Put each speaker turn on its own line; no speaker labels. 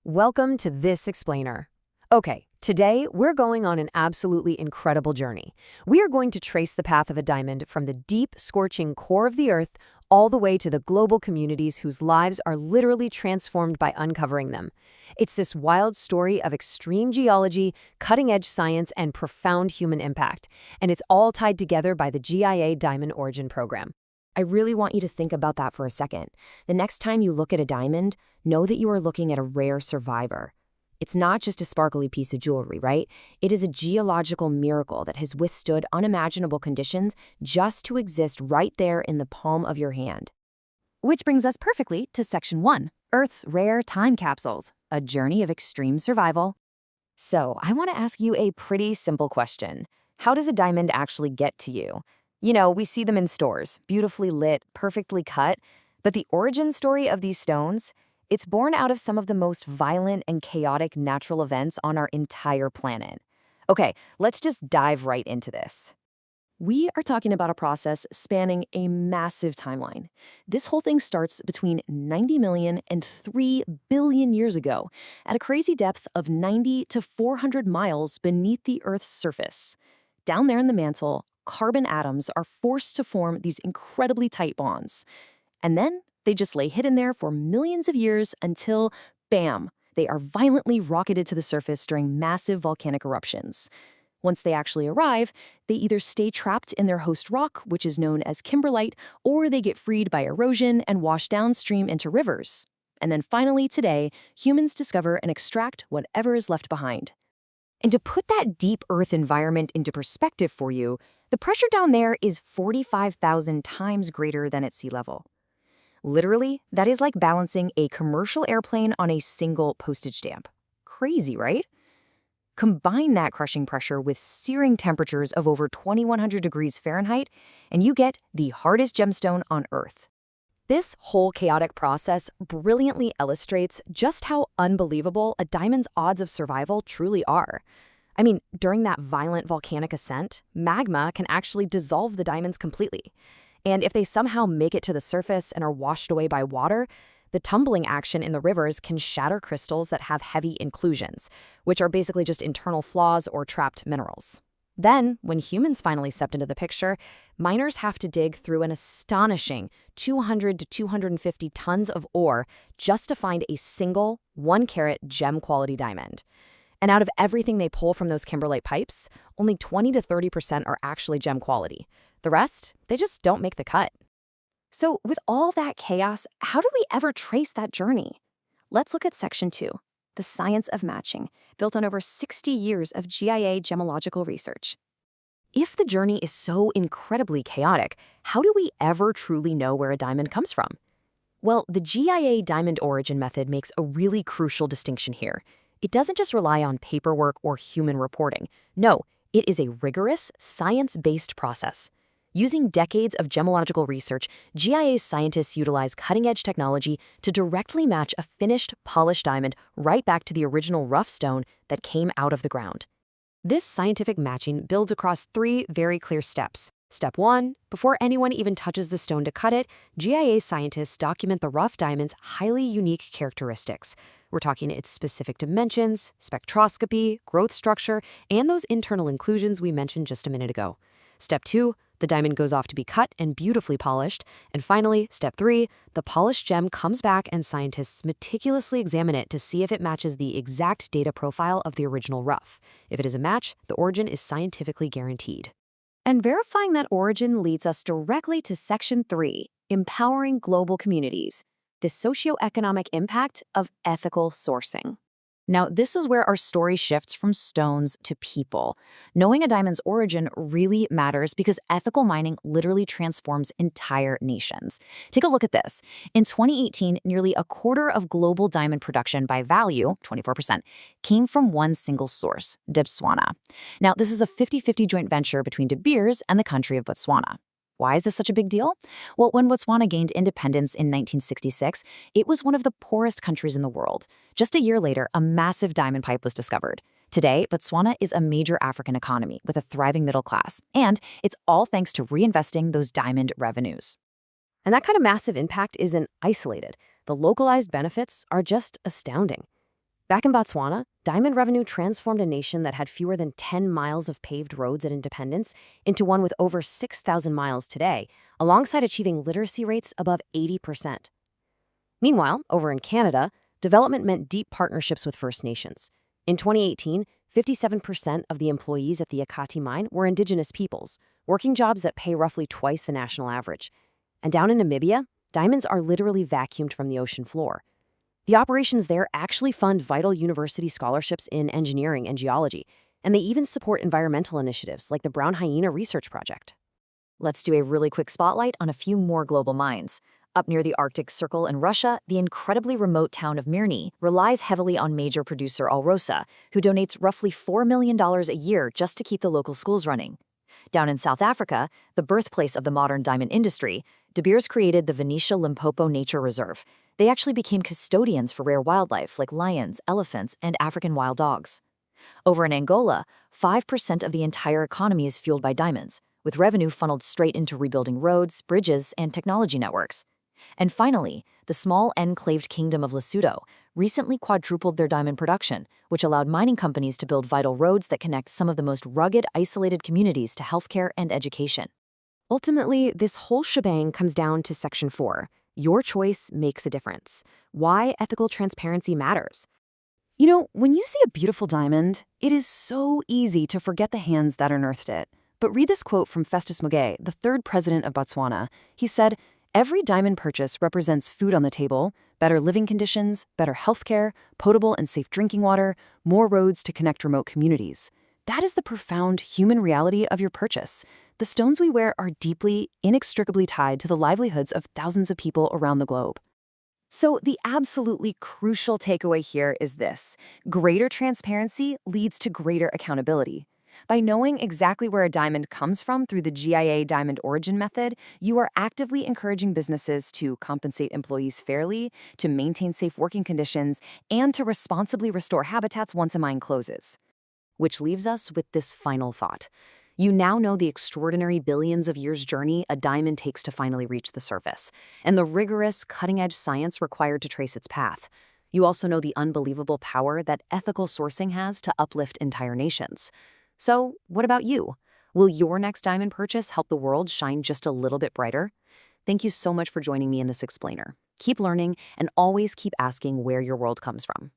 Welcome to This Explainer. Okay, today we're going on an absolutely incredible journey. We are going to trace the path of a diamond from the deep, scorching core of the Earth all the way to the global communities whose lives are literally transformed by uncovering them. It's this wild story of extreme geology, cutting-edge science, and profound human impact. And it's all tied together by the GIA Diamond Origin program.
I really want you to think about that for a second. The next time you look at a diamond, know that you are looking at a rare survivor. It's not just a sparkly piece of jewelry, right? It is a geological miracle that has withstood unimaginable conditions just to exist right there in the palm of your hand.
Which brings us perfectly to Section 1, Earth's Rare Time Capsules, a journey of extreme survival.
So, I want to ask you a pretty simple question. How does a diamond actually get to you? You know, we see them in stores, beautifully lit, perfectly cut, but the origin story of these stones, it's born out of some of the most violent and chaotic natural events on our entire planet. Okay, let's just dive right into this.
We are talking about a process spanning a massive timeline. This whole thing starts between 90 million and 3 billion years ago, at a crazy depth of 90 to 400 miles beneath the Earth's surface. Down there in the mantle, carbon atoms are forced to form these incredibly tight bonds. And then they just lay hidden there for millions of years until, bam, they are violently rocketed to the surface during massive volcanic eruptions. Once they actually arrive, they either stay trapped in their host rock, which is known as kimberlite, or they get freed by erosion and wash downstream into rivers. And then finally, today, humans discover and extract whatever is left behind.
And to put that deep Earth environment into perspective for you, the pressure down there is 45,000 times greater than at sea level. Literally, that is like balancing a commercial airplane on a single postage stamp. Crazy, right? Combine that crushing pressure with searing temperatures of over 2,100 degrees Fahrenheit, and you get the hardest gemstone on Earth. This whole chaotic process brilliantly illustrates just how unbelievable a diamond's odds of survival truly are. I mean, during that violent volcanic ascent, magma can actually dissolve the diamonds completely. And if they somehow make it to the surface and are washed away by water, the tumbling action in the rivers can shatter crystals that have heavy inclusions, which are basically just internal flaws or trapped minerals. Then, when humans finally stepped into the picture, miners have to dig through an astonishing 200 to 250 tons of ore just to find a single 1-carat gem-quality diamond. And out of everything they pull from those kimberlite pipes, only 20 to 30% are actually gem quality. The rest, they just don't make the cut.
So with all that chaos, how did we ever trace that journey? Let's look at Section 2, the science of matching, built on over 60 years of GIA gemological research.
If the journey is so incredibly chaotic, how do we ever truly know where a diamond comes from? Well, the GIA Diamond Origin method makes a really crucial distinction here. It doesn't just rely on paperwork or human reporting. No, it is a rigorous, science-based process. Using decades of gemological research, GIA's scientists utilize cutting-edge technology to directly match a finished, polished diamond right back to the original rough stone that came out of the ground. This scientific matching builds across 3 very clear steps. Step 1, before anyone even touches the stone to cut it, GIA scientists document the rough diamond's highly unique characteristics. We're talking its specific dimensions, spectroscopy, growth structure, and those internal inclusions we mentioned just a minute ago. Step 2, the diamond goes off to be cut and beautifully polished. And finally, Step 3, the polished gem comes back and scientists meticulously examine it to see if it matches the exact data profile of the original rough. If it is a match, the origin is scientifically guaranteed.
And verifying that origin leads us directly to Section 3, Empowering Global Communities, the socio-economic impact of ethical sourcing. Now, this is where our story shifts from stones to people. Knowing a diamond's origin really matters because ethical mining literally transforms entire nations. Take a look at this. In 2018, nearly a quarter of global diamond production by value, 24%, came from one single source, Botswana. Now, this is a 50-50 joint venture between De Beers and the country of Botswana. Why is this such a big deal? Well, when Botswana gained independence in 1966, it was one of the poorest countries in the world. Just a year later, a massive diamond pipe was discovered. Today, Botswana is a major African economy with a thriving middle class, and it's all thanks to reinvesting those diamond revenues.
And that kind of massive impact isn't isolated. The localized benefits are just astounding. Back in Botswana, diamond revenue transformed a nation that had fewer than 10 miles of paved roads at independence into one with over 6,000 miles today, alongside achieving literacy rates above 80%. Meanwhile, over in Canada, development meant deep partnerships with First Nations. In 2018, 57% of the employees at the Ekati mine were indigenous peoples, working jobs that pay roughly twice the national average. And down in Namibia, diamonds are literally vacuumed from the ocean floor. The operations there actually fund vital university scholarships in engineering and geology, and they even support environmental initiatives like the Brown Hyena Research Project.
Let's do a really quick spotlight on a few more global mines. Up near the Arctic Circle in Russia, the incredibly remote town of Mirny relies heavily on major producer Alrosa, who donates roughly $4 million a year just to keep the local schools running. Down in South Africa, the birthplace of the modern diamond industry, De Beers created the Venetia Limpopo Nature Reserve. They actually became custodians for rare wildlife like lions, elephants, and African wild dogs. Over in Angola, 5% of the entire economy is fueled by diamonds, with revenue funneled straight into rebuilding roads, bridges, and technology networks. And finally, the small enclaved kingdom of Lesotho recently quadrupled their diamond production, which allowed mining companies to build vital roads that connect some of the most rugged, isolated communities to healthcare and education.
Ultimately, this whole shebang comes down to Section 4. Your choice makes a difference. Why ethical transparency matters.
You know, when you see a beautiful diamond, it is so easy to forget the hands that unearthed it. But read this quote from Festus Mogae, the third president of Botswana. He said, "Every diamond purchase represents food on the table, better living conditions, better healthcare, potable and safe drinking water, more roads to connect remote communities." That is the profound human reality of your purchase. The stones we wear are deeply, inextricably tied to the livelihoods of thousands of people around the globe.
So the absolutely crucial takeaway here is this: greater transparency leads to greater accountability. By knowing exactly where a diamond comes from through the GIA Diamond Origin method, you are actively encouraging businesses to compensate employees fairly, to maintain safe working conditions, and to responsibly restore habitats once a mine closes.
Which leaves us with this final thought. You now know the extraordinary billions of years journey a diamond takes to finally reach the surface, and the rigorous, cutting-edge science required to trace its path. You also know the unbelievable power that ethical sourcing has to uplift entire nations. So, what about you? Will your next diamond purchase help the world shine just a little bit brighter? Thank you so much for joining me in this explainer. Keep learning and always keep asking where your world comes from.